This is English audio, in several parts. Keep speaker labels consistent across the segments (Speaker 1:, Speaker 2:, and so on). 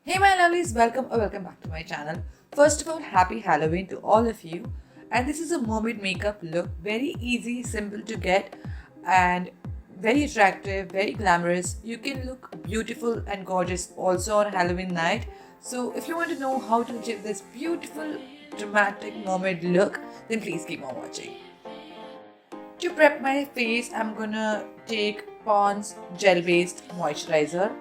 Speaker 1: Hey my lovelies, welcome back to my channel. First of all, happy Halloween to all of you. And this is a mermaid makeup look. Very easy, simple to get and very attractive, very glamorous. You can look beautiful and gorgeous also on Halloween night. So if you want to know how to achieve this beautiful dramatic mermaid look, then please keep on watching. To prep my face, I'm gonna take Pond's gel based moisturizer.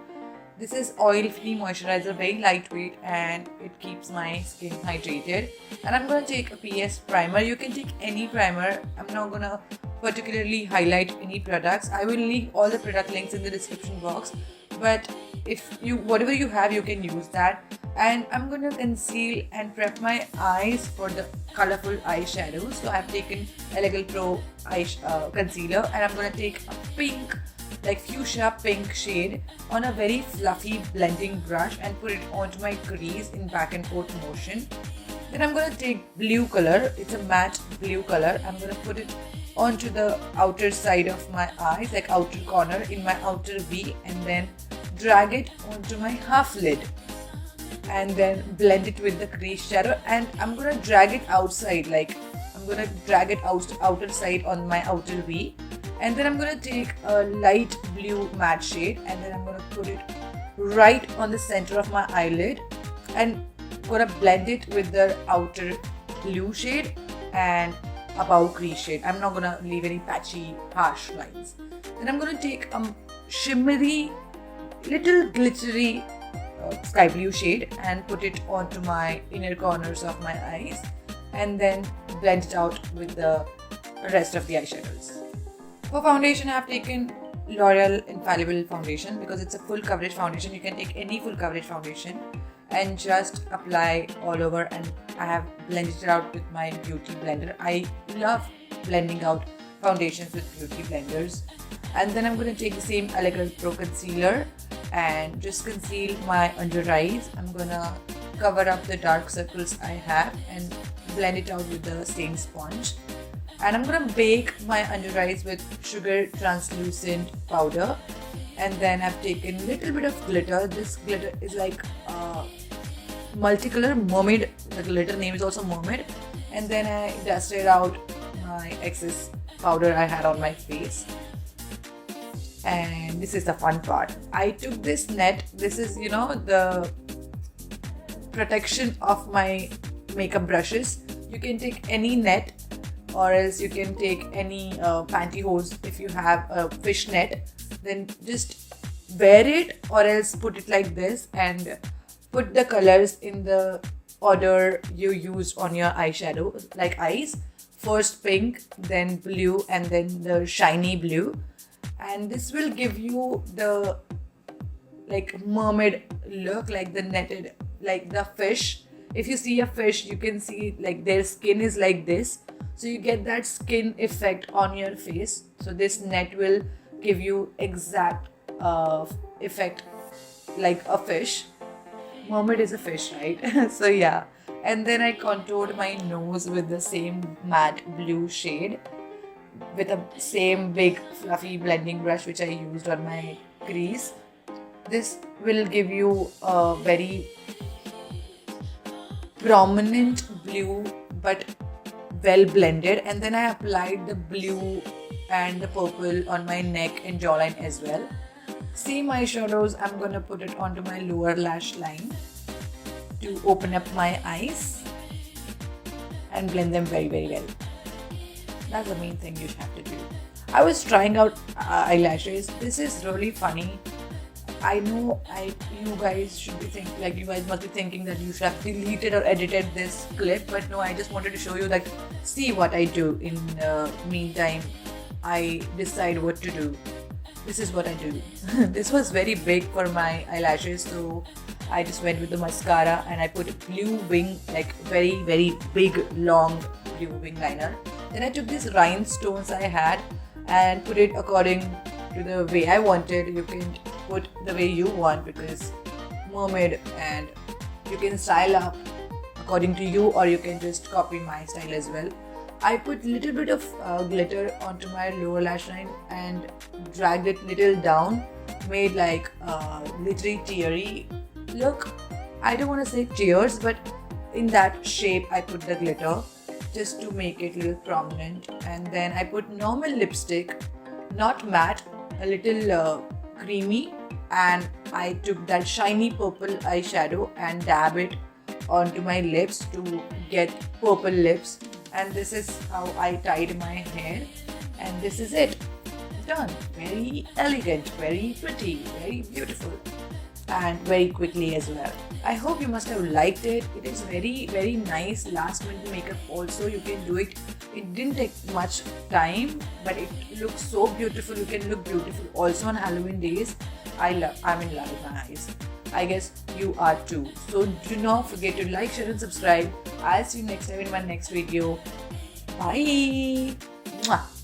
Speaker 1: This is oil-free moisturizer, very lightweight, and it keeps my skin hydrated. And I'm going to take a PS primer. You can take any primer. I'm not going to particularly highlight any products. I will leave all the product links in the description box. But if you, whatever you have, you can use that. And I'm going to conceal and prep my eyes for the colorful eyeshadows. So I've taken Elegant Pro concealer, and I'm going to take a pink, like fuchsia pink shade on a very fluffy blending brush and put it onto my crease in back and forth motion. Then I'm going to take blue color. It's a matte blue color. I'm going to put it onto the outer side of my eyes, like outer corner in my outer V, and then drag it onto my half lid and then blend it with the crease shadow. And I'm going to drag it outside, like I'm going to drag it outer side on my outer V. And then I'm going to take a light blue matte shade, and then I'm going to put it right on the center of my eyelid and going to blend it with the outer blue shade and above crease shade. I'm not going to leave any patchy harsh lines. Then I'm going to take a shimmery, little glittery sky blue shade and put it onto my inner corners of my eyes and then blend it out with the rest of the eyeshadows. For foundation, I have taken L'Oreal Infallible foundation because it's a full coverage foundation. You can take any full coverage foundation and just apply all over, and I have blended it out with my beauty blender. I love blending out foundations with beauty blenders. And then I'm going to take the same Elegant Pro concealer and just conceal my under eyes. I'm going to cover up the dark circles I have and blend it out with the same sponge. And I'm going to bake my under eyes with sugar translucent powder. And then I've taken a little bit of glitter. This glitter is like multicolor mermaid. The glitter name is also Mermaid. And then I dusted out my excess powder I had on my face. And this is the fun part. I took this net. This is, the protection of my makeup brushes. You can take any net, or else you can take any pantyhose. If you have a fish net, then just wear it, or else put it like this and put the colors in the order you used on your eyeshadow, like eyes. First pink, then blue, and then the shiny blue. And this will give you the mermaid look, like the netted, like the fish. If you see a fish, you can see like their skin is like this. So you get that skin effect on your face. So this net will give you exact effect like a fish. Mermaid is a fish, right? So yeah. And then I contoured my nose with the same matte blue shade with the same big fluffy blending brush which I used on my crease. This will give you a very prominent blue but well blended. And then I applied the blue and the purple on my neck and jawline as well. Same eyeshadows, I'm gonna put it onto my lower lash line to open up my eyes and blend them very, very well. That's the main thing you have to do. I was trying out eyelashes. This is really funny. I know you guys should be thinking, like, you guys must be thinking that you should have deleted or edited this clip, but no, I just wanted to show you that see what I do. In the meantime, I decide what to do. This is what I do. This was very big for my eyelashes, so I just went with the mascara and I put blue wing, like very, very big, long blue wing liner. Then I took these rhinestones I had and put it according to the way I wanted. You can put the way you want because mermaid, and you can style up according to you, or you can just copy my style as well. I put little bit of glitter onto my lower lash line and dragged it little down, made like a glittery teary look. I don't want to say tears, but in that shape I put the glitter just to make it a little prominent. And then I put normal lipstick, not matte, a little creamy, and I took that shiny purple eyeshadow and dab it onto my lips to get purple lips. And this is how I tied my hair, and this is it, done. Very elegant, very pretty, very beautiful, and very quickly as well. I hope you must have liked it. It is very nice last minute makeup also. You can do it. It didn't take much time, but it looks so beautiful. You can look beautiful also on Halloween days. I'm in love with my eyes. I guess you are too. So do not forget to like, share and subscribe. I'll see you next time in my next video. Bye. Mwah.